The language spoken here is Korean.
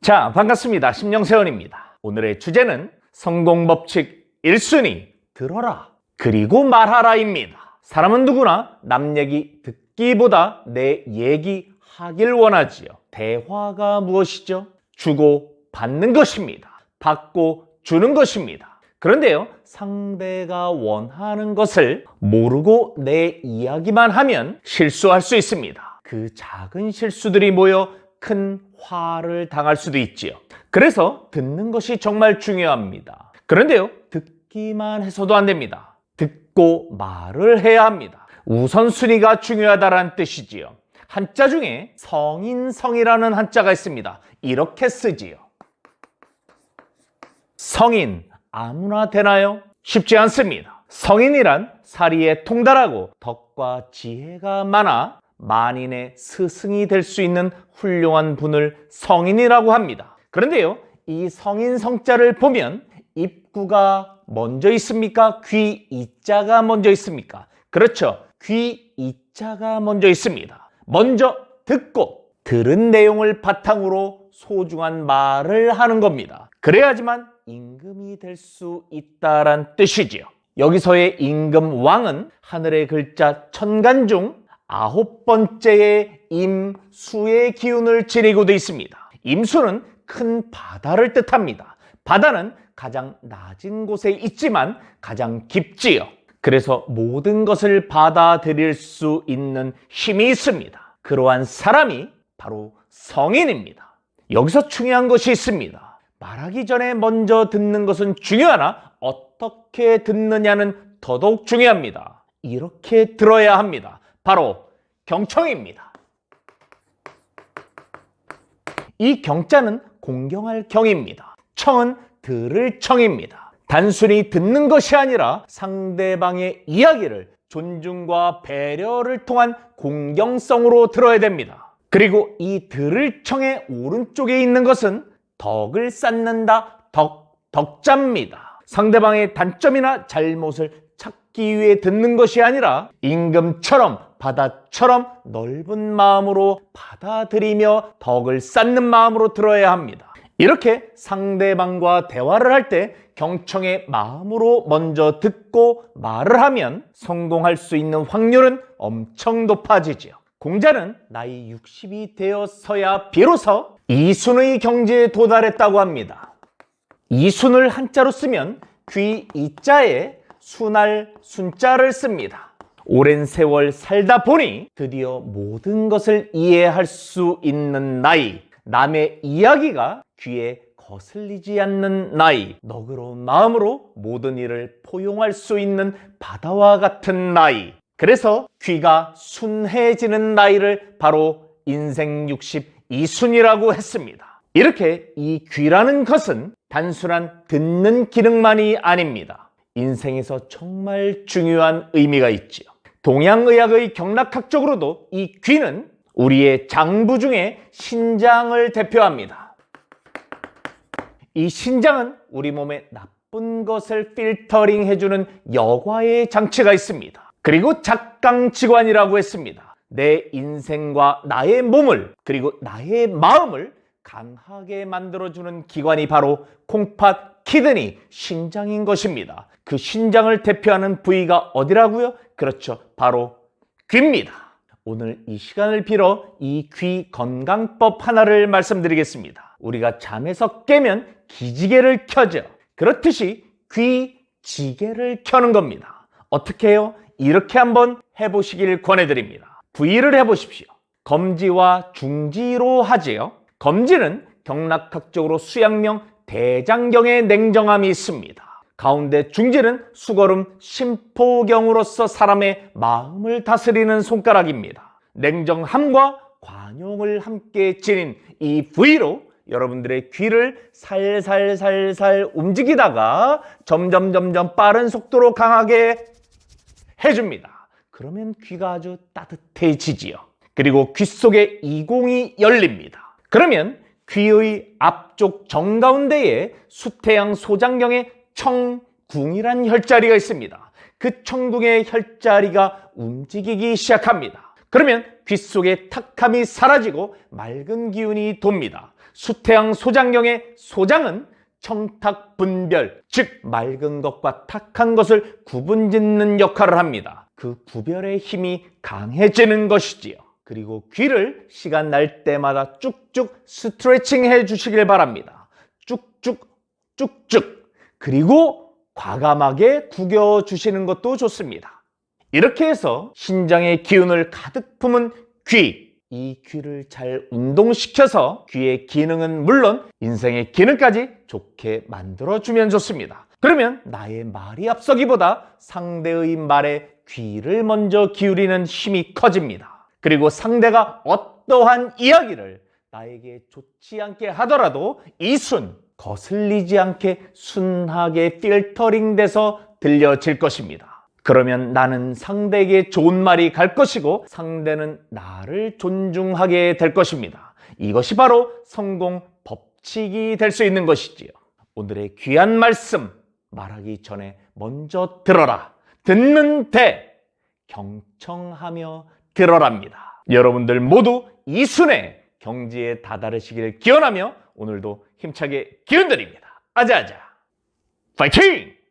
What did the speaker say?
자, 반갑습니다. 심령세원입니다. 오늘의 주제는 성공법칙 1순위 들어라 그리고 말하라입니다. 사람은 누구나 남 얘기 듣기보다 내 얘기 하길 원하지요. 대화가 무엇이죠? 주고 받는 것입니다. 받고 주는 것입니다. 그런데요, 상대가 원하는 것을 모르고 내 이야기만 하면 실수할 수 있습니다. 그 작은 실수들이 모여 큰 화를 당할 수도 있지요. 그래서 듣는 것이 정말 중요합니다. 그런데요, 듣기만 해서도 안 됩니다. 듣고 말을 해야 합니다. 우선순위가 중요하다는 뜻이지요. 한자 중에 성인성이라는 한자가 있습니다. 이렇게 쓰지요. 성인 아무나 되나요? 쉽지 않습니다. 성인이란 사리에 통달하고 덕과 지혜가 많아 만인의 스승이 될 수 있는 훌륭한 분을 성인이라고 합니다. 그런데요, 이 성인 성자를 보면 입구가 먼저 있습니까? 귀 이자가 먼저 있습니까? 그렇죠. 귀 이자가 먼저 있습니다. 먼저 듣고 들은 내용을 바탕으로 소중한 말을 하는 겁니다. 그래야지만 임금이 될 수 있다란 뜻이지요. 여기서의 임금왕은 하늘의 글자 천간 중 9번째의 임수의 기운을 지니고 되어 있습니다. 임수는 큰 바다를 뜻합니다. 바다는 가장 낮은 곳에 있지만 가장 깊지요. 그래서 모든 것을 받아들일 수 있는 힘이 있습니다. 그러한 사람이 바로 성인입니다. 여기서 중요한 것이 있습니다. 말하기 전에 먼저 듣는 것은 중요하나 어떻게 듣느냐는 더더욱 중요합니다. 이렇게 들어야 합니다. 바로 경청입니다. 이 경자는 공경할 경입니다. 청은 들을 청입니다. 단순히 듣는 것이 아니라 상대방의 이야기를 존중과 배려를 통한 공경성으로 들어야 됩니다. 그리고 이 들을 청의 오른쪽에 있는 것은 덕을 쌓는다, 덕자입니다. 상대방의 단점이나 잘못을 찾기 위해 듣는 것이 아니라 임금처럼 바다처럼 넓은 마음으로 받아들이며 덕을 쌓는 마음으로 들어야 합니다. 이렇게 상대방과 대화를 할 때 경청의 마음으로 먼저 듣고 말을 하면 성공할 수 있는 확률은 엄청 높아지지요. 공자는 나이 60이 되어서야 비로소 이순의 경지에 도달했다고 합니다. 이순을 한자로 쓰면 귀 이자에 순할 순자를 씁니다. 오랜 세월 살다 보니 드디어 모든 것을 이해할 수 있는 나이, 남의 이야기가 귀에 거슬리지 않는 나이, 너그러운 마음으로 모든 일을 포용할 수 있는 바다와 같은 나이, 그래서 귀가 순해지는 나이를 바로 인생 62순이라고 했습니다. 이렇게 이 귀라는 것은 단순한 듣는 기능만이 아닙니다. 인생에서 정말 중요한 의미가 있지요. 동양의학의 경락학적으로도 이 귀는 우리의 장부 중에 신장을 대표합니다. 이 신장은 우리 몸에 나쁜 것을 필터링 해주는 여과의 장치가 있습니다. 그리고 작강지관이라고 했습니다. 내 인생과 나의 몸을 그리고 나의 마음을 강하게 만들어주는 기관이 바로 콩팥, 키드니, 신장인 것입니다. 그 신장을 대표하는 부위가 어디라고요? 그렇죠. 바로 귀입니다. 오늘 이 시간을 빌어 이 귀 건강법 하나를 말씀드리겠습니다. 우리가 잠에서 깨면 기지개를 켜죠. 그렇듯이 귀 지게를 켜는 겁니다. 어떻게 해요? 이렇게 한번 해보시길 권해드립니다. 부위를 해보십시오. 검지와 중지로 하지요. 검지는 경락학적으로 수양명 대장경의 냉정함이 있습니다. 가운데 중지는 수거름 심포경으로서 사람의 마음을 다스리는 손가락입니다. 냉정함과 관용을 함께 지닌 이 부위로 여러분들의 귀를 살살살살 움직이다가 점점 빠른 속도로 강하게 해줍니다. 그러면 귀가 아주 따뜻해지지요. 그리고 귀 속에 이공이 열립니다. 그러면 귀의 앞쪽 정가운데에 수태양 소장경의 청궁이란 혈자리가 있습니다. 그 청궁의 혈자리가 움직이기 시작합니다. 그러면 귀 속의 탁함이 사라지고 맑은 기운이 돕니다. 수태양 소장경의 소장은 청탁 분별, 즉 맑은 것과 탁한 것을 구분짓는 역할을 합니다. 그 구별의 힘이 강해지는 것이지요. 그리고 귀를 시간 날 때마다 쭉쭉 스트레칭 해 주시길 바랍니다. 쭉쭉 쭉쭉. 그리고 과감하게 구겨 주시는 것도 좋습니다. 이렇게 해서 신장의 기운을 가득 품은 귀, 이 귀를 잘 운동시켜서 귀의 기능은 물론 인생의 기능까지 좋게 만들어주면 좋습니다. 그러면 나의 말이 앞서기보다 상대의 말에 귀를 먼저 기울이는 힘이 커집니다. 그리고 상대가 어떠한 이야기를 나에게 좋지 않게 하더라도 이순, 거슬리지 않게 순하게 필터링 돼서 들려질 것입니다. 그러면 나는 상대에게 좋은 말이 갈 것이고 상대는 나를 존중하게 될 것입니다. 이것이 바로 성공 법칙이 될 수 있는 것이지요. 오늘의 귀한 말씀, 말하기 전에 먼저 들어라. 듣는 대 경청하며 들어랍니다. 여러분들 모두 이순의 경지에 다다르시길 기원하며 오늘도 힘차게 기운드립니다. 아자아자 파이팅!